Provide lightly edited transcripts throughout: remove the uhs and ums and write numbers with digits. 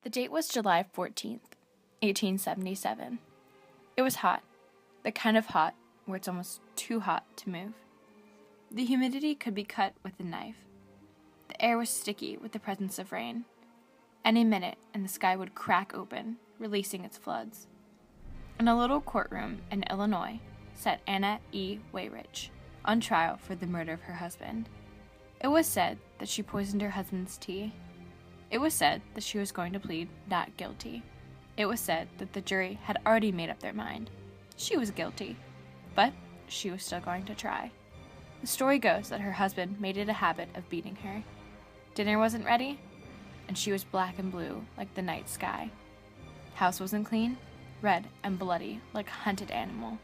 The date was July 14th, 1877. It was hot, the kind of hot where it's almost too hot to move. The humidity could be cut with a knife. The air was sticky with the presence of rain. Any minute, and the sky would crack open, releasing its floods. In a little courtroom in Illinois sat Anna E. Weyrich, on trial for the murder of her husband. It was said that she poisoned her husband's tea. It was said that she was going to plead not guilty. It was said that the jury had already made up their mind. She was guilty, but she was still going to try. The story goes that her husband made it a habit of beating her. Dinner wasn't ready, and she was black and blue like the night sky. House wasn't clean, red and bloody like a hunted animal.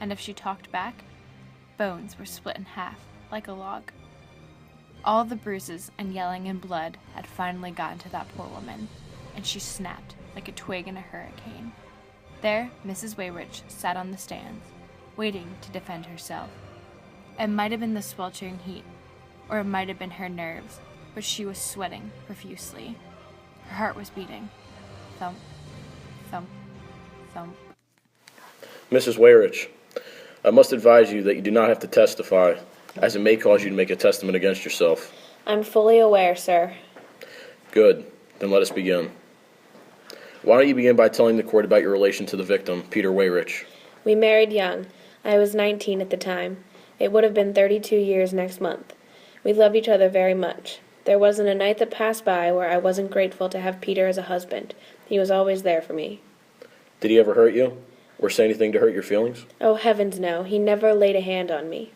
And if she talked back, bones were split in half like a log. All the bruises and yelling and blood had finally gotten to that poor woman, and she snapped like a twig in a hurricane. There, Mrs. Weyrich sat on the stands, waiting to defend herself. It might have been the sweltering heat, or it might have been her nerves, but she was sweating profusely. Her heart was beating. Thump, thump, thump. Mrs. Weyrich, I must advise you that you do not have to testify, as it may cause you to make a testament against yourself. I'm fully aware, sir. Good. Then let us begin. Why don't you begin by telling the court about your relation to the victim, Peter Weyrich? We married young. I was 19 at the time. It would have been 32 years next month. We loved each other very much. There wasn't a night that passed by where I wasn't grateful to have Peter as a husband. He was always there for me. Did he ever hurt you? Or say anything to hurt your feelings? Oh, heavens no. He never laid a hand on me.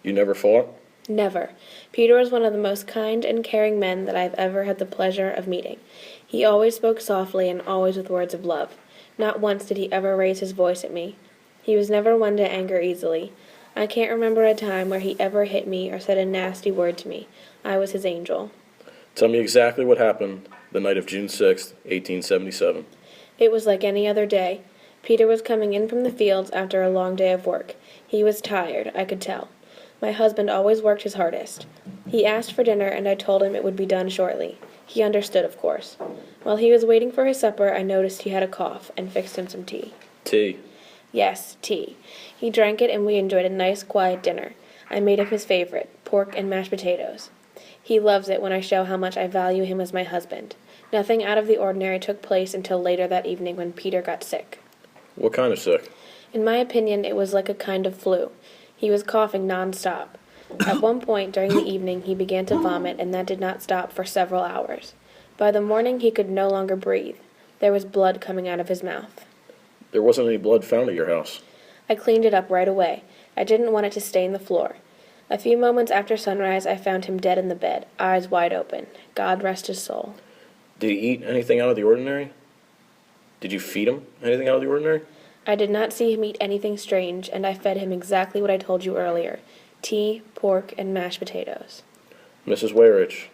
You never fought? Never. Peter was one of the most kind and caring men that I've ever had the pleasure of meeting. He always spoke softly and always with words of love. Not once did he ever raise his voice at me. He was never one to anger easily. I can't remember a time where he ever hit me or said a nasty word to me. I was his angel. Tell me exactly what happened the night of June 6th, 1877. It was like any other day. Peter was coming in from the fields after a long day of work. He was tired, I could tell. My husband always worked his hardest. He asked for dinner, and I told him it would be done shortly. He understood, of course. While he was waiting for his supper, I noticed he had a cough, and fixed him some tea. Tea? Yes, tea. He drank it, and we enjoyed a nice, quiet dinner. I made him his favorite, pork and mashed potatoes. He loves it when I show how much I value him as my husband. Nothing out of the ordinary took place until later that evening when Peter got sick. What kind of sick? In my opinion, it was like a kind of flu. He was coughing non-stop. At one point during the evening, he began to vomit, and that did not stop for several hours. By the morning, he could no longer breathe. There was blood coming out of his mouth. There wasn't any blood found at your house. I cleaned it up right away. I didn't want it to stain the floor. A few moments after sunrise, I found him dead in the bed, eyes wide open. God rest his soul. Did he eat anything out of the ordinary? Did you feed him anything out of the ordinary? I did not see him eat anything strange, and I fed him exactly what I told you earlier. Tea, pork, and mashed potatoes. Mrs. Weyrich,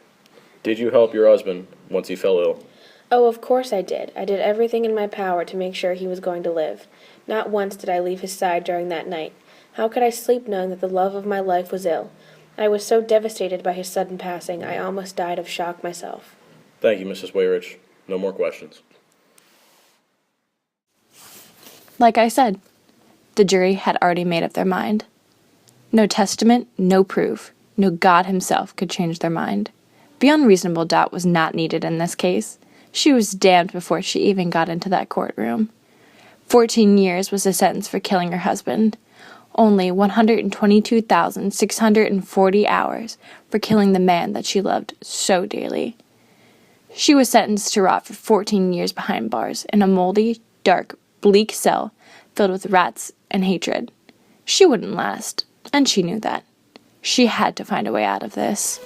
did you help your husband once he fell ill? Oh, of course I did. I did everything in my power to make sure he was going to live. Not once did I leave his side during that night. How could I sleep knowing that the love of my life was ill? I was so devastated by his sudden passing, I almost died of shock myself. Thank you, Mrs. Weyrich. No more questions. Like I said, the jury had already made up their mind. No testament, no proof, no God himself could change their mind. Beyond reasonable doubt was not needed in this case. She was damned before she even got into that courtroom. 14 years was the sentence for killing her husband. Only 122,640 hours for killing the man that she loved so dearly. She was sentenced to rot for 14 years behind bars in a moldy, dark, bleak cell filled with rats and hatred. She wouldn't last, and she knew that. She had to find a way out of this.